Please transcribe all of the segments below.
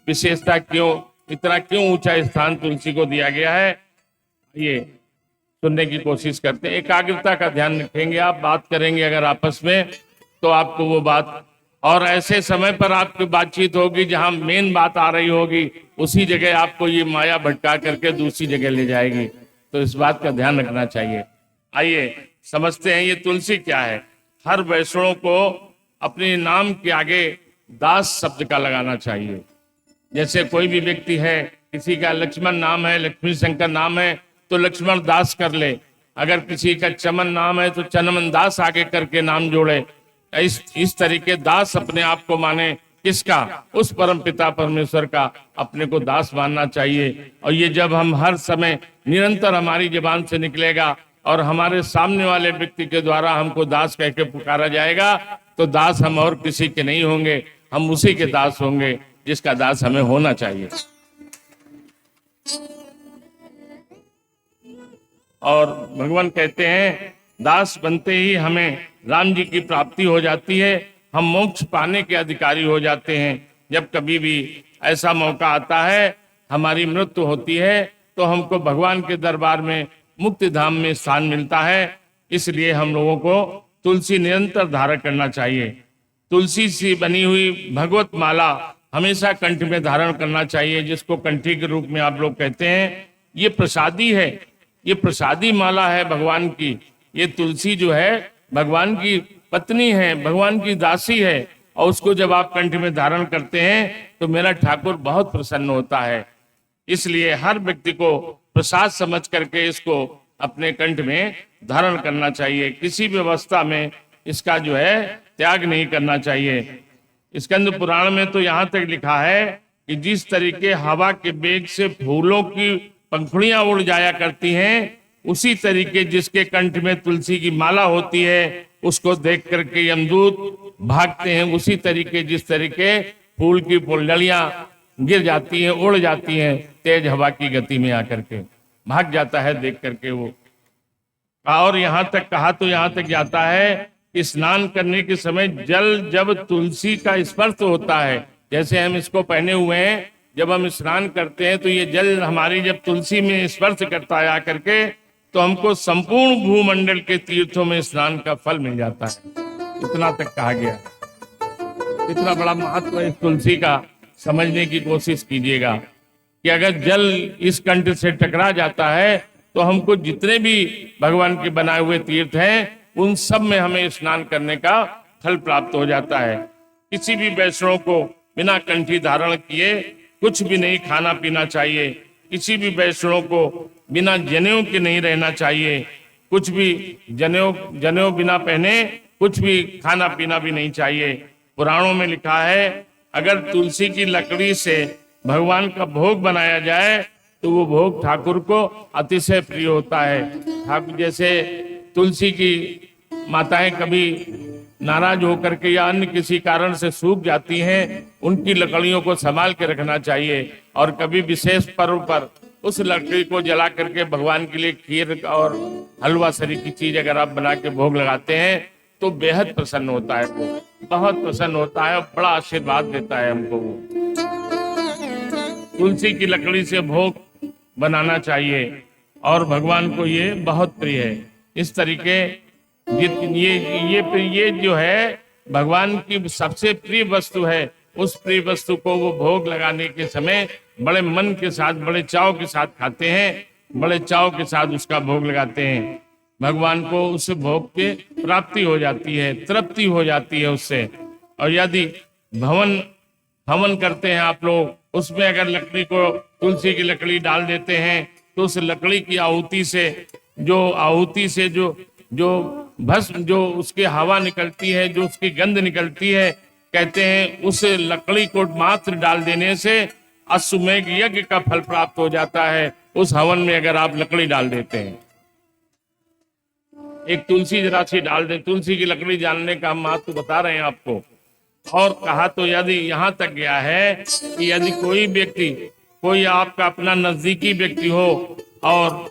विशेषता क्यों, इतना क्यों ऊंचा स्थान तुलसी को दिया गया है, ये सुनने की कोशिश करते हैं। एकाग्रता का ध्यान रखेंगे, आप बात करेंगे अगर आपस में तो आपको वो बात, और ऐसे समय पर आपकी बातचीत होगी जहां मेन बात आ रही होगी, उसी जगह आपको ये माया भटका करके दूसरी जगह ले जाएगी। तो इस बात का ध्यान रखना चाहिए। आइए समझते हैं ये तुलसी क्या है। हर वैष्णव को अपने नाम के आगे दास शब्द का लगाना चाहिए। जैसे कोई भी व्यक्ति है, किसी का लक्ष्मण नाम है, लक्ष्मी शंकर नाम है, तो लक्ष्मण दास कर ले। अगर किसी का चमन नाम है तो चनमन दास आगे करके नाम जोड़े। इस तरीके दास अपने आप को माने, किसका? उस परम पिता परमेश्वर का अपने को दास मानना चाहिए। और ये जब हम हर समय निरंतर हमारी जुबान से निकलेगा और हमारे सामने वाले व्यक्ति के द्वारा हमको दास कह के पुकारा जाएगा, तो दास हम और किसी के नहीं होंगे, हम उसी के दास होंगे जिसका दास हमें होना चाहिए। और भगवान कहते हैं दास बनते ही हमें राम जी की प्राप्ति हो जाती है, हम मोक्ष पाने के अधिकारी हो जाते हैं। जब कभी भी ऐसा मौका आता है, हमारी मृत्यु होती है, तो हमको भगवान के दरबार में मुक्ति धाम में स्थान मिलता है। इसलिए हम लोगों को तुलसी निरंतर धारण करना चाहिए। तुलसी से बनी हुई भगवत माला हमेशा कंठ में धारण करना चाहिए, जिसको कंठी के रूप में आप लोग कहते हैं। ये प्रसादी है, ये प्रसादी माला है भगवान की। ये तुलसी जो है भगवान की पत्नी है, भगवान की दासी है, और उसको जब आप कंठ में धारण करते हैं तो मेरा ठाकुर बहुत प्रसन्न होता है। इसलिए हर व्यक्ति को प्रसाद समझ करके इसको अपने कंठ में धारण करना चाहिए। किसी भी अवस्था में इसका जो है त्याग नहीं करना चाहिए। स्कंद पुराण में तो यहाँ तक लिखा है कि जिस तरीके हवा के वेग से फूलों की पंखुड़ियां उड़ जाया करती हैं, उसी तरीके जिसके कंठ में तुलसी की माला होती है उसको देख करके यमदूत भागते हैं। उसी तरीके जिस तरीके फूल की फुलझड़ियां गिर जाती हैं, उड़ जाती हैं, तेज हवा की गति में आकर के भाग जाता है देख करके वो। और यहाँ तक कहा तो यहाँ तक जाता है कि स्नान करने के समय जल जब तुलसी का स्पर्श होता है, जैसे हम इसको पहने हुए हैं, जब हम स्नान करते हैं तो ये जल हमारी जब तुलसी में स्पर्श करता है आकर के, तो हमको संपूर्ण भूमंडल के तीर्थों में स्नान का फल मिल जाता है। इतना तक कहा गया। इतना बड़ा महत्व है इस तुलसी का, समझने की कोशिश कीजिएगा कि अगर जल इस कंठ से टकरा जाता है तो हमको जितने भी भगवान के बनाए हुए तीर्थ हैं उन सब में हमें स्नान करने का फल प्राप्त हो जाता है। किसी भी वैष्णव को बिना कंठी धारण किए कुछ भी नहीं खाना पीना चाहिए। किसी भी वैष्णव को बिना जनेऊ के नहीं रहना चाहिए। कुछ भी जनेऊ बिना पहने कुछ भी खाना पीना भी नहीं चाहिए। पुराणों में लिखा है अगर तुलसी की लकड़ी से भगवान का भोग बनाया जाए तो वो भोग ठाकुर को अतिशय प्रिय होता है। ठाकुर जैसे तुलसी की माताएं कभी नाराज होकर के या अन्य किसी कारण से सूख जाती हैं, उनकी लकड़ियों को संभाल के रखना चाहिए। और कभी विशेष पर्व पर उस लकड़ी को जला करके भगवान के लिए खीर और हलवा सरी की चीज अगर आप बना के भोग लगाते हैं तो बेहद प्रसन्न होता है, वो बहुत प्रसन्न होता है और बड़ा आशीर्वाद देता है हमको। वो तुलसी की लकड़ी से भोग बनाना चाहिए और भगवान को ये बहुत प्रिय है। इस तरीके ये जो है भगवान की सबसे प्रिय वस्तु है, उस प्रिय वस्तु को वो भोग लगाने के समय बड़े मन के साथ, बड़े चाव के साथ खाते हैं, बड़े चाव के साथ उसका भोग लगाते हैं। भगवान को उस भोग की प्राप्ति हो जाती है, तृप्ति हो जाती है उससे। और यदि हवन करते हैं आप लोग, उसमें अगर लकड़ी को तुलसी की लकड़ी डाल देते हैं तो उस लकड़ी की आहुति से जो भस्म, जो उसकी हवा निकलती है, जो उसकी गंध निकलती है, कहते हैं उस लकड़ी को मात्र डाल देने से अश्वमेघ यज्ञ का फल प्राप्त हो जाता है। उस हवन में अगर आप लकड़ी डाल देते हैं, एक तुलसी जरा सी डाल दें, तुलसी की लकड़ी डालने का हम महत्व बता रहे हैं आपको। और कहा तो यदि यहाँ तक गया है कि यदि कोई आपका अपना नजदीकी व्यक्ति हो और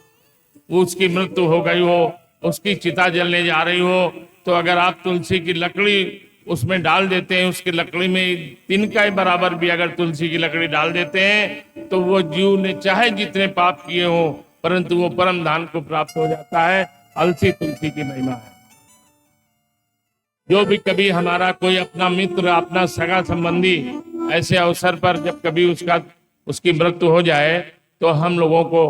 उसकी मृत्यु हो गई हो, उसकी चिता जलने जा रही हो, तो अगर आप तुलसी की लकड़ी उसमें डाल देते हैं, उसकी लकड़ी में तिनका बराबर भी अगर तुलसी की लकड़ी डाल देते हैं तो वो जीव ने चाहे जितने पाप किए हो परंतु वो परम धाम को प्राप्त हो जाता है। अलसी तुलसी की महिमा है। जो भी कभी हमारा कोई अपना मित्र, अपना सगा संबंधी ऐसे अवसर पर जब कभी उसकी मृत्यु हो जाए तो हम लोगों को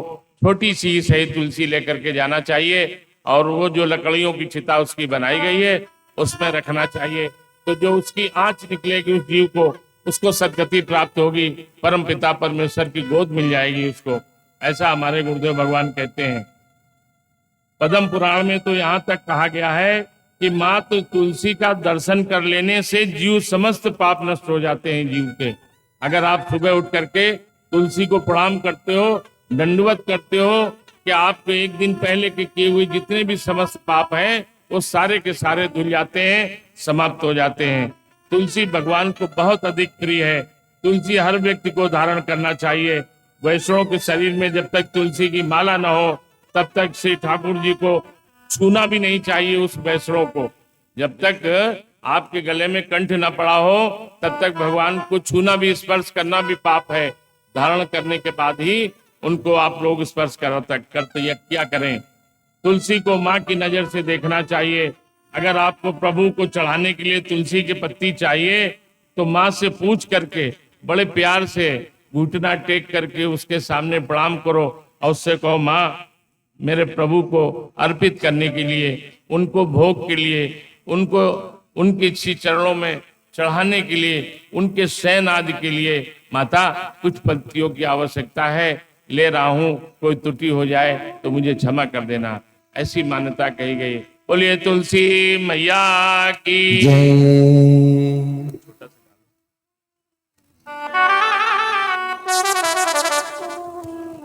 छोटी सी सही तुलसी लेकर के जाना चाहिए और वो जो लकड़ियों की चिता उसकी बनाई गई है उसमें रखना चाहिए। तो जो उसकी आंच निकलेगी उस जीव को, उसको सदगति प्राप्त होगी, परम पिता परमेश्वर की गोद मिल जाएगी उसको। ऐसा हमारे गुरुदेव भगवान कहते हैं। पद्म पुराण में तो यहाँ तक कहा गया है कि मात्र तुलसी का दर्शन कर लेने से जीव समस्त पाप नष्ट हो जाते हैं जीव के। अगर आप सुबह उठ करके तुलसी को प्रणाम करते हो, दंडवत करते हो कि आपके एक दिन पहले के किए हुए जितने भी समस्त पाप हैं वो सारे के सारे धुल जाते हैं, समाप्त हो जाते हैं। तुलसी भगवान को बहुत अधिक प्रिय है। तुलसी हर व्यक्ति को धारण करना चाहिए। वैष्णव के शरीर में जब तक तुलसी की माला न हो तब तक श्री ठाकुर जी को छूना भी नहीं चाहिए। उस वैष्णव को जब तक आपके गले में कंठ न पड़ा हो तब तक भगवान को छूना भी, स्पर्श करना भी पाप है। धारण करने के बाद ही उनको आप लोग स्पर्श करते या क्या करें। तुलसी को माँ की नजर से देखना चाहिए। अगर आपको प्रभु को चढ़ाने के लिए तुलसी की पत्ती चाहिए तो माँ से पूछ करके बड़े प्यार से घुटना टेक करके उसके सामने प्रणाम करो और उससे कहो, माँ मेरे प्रभु को अर्पित करने के लिए, उनको भोग के लिए, उनको उनके श्री चरणों में चढ़ाने के लिए, उनके शयन आदि के लिए माता कुछ पत्तियों की आवश्यकता है, ले रहा हूं, कोई त्रुटि हो जाए तो मुझे क्षमा कर देना। ऐसी मान्यता कही गई। बोलिए तुलसी मैया की जय।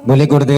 बोले गुरुदेव।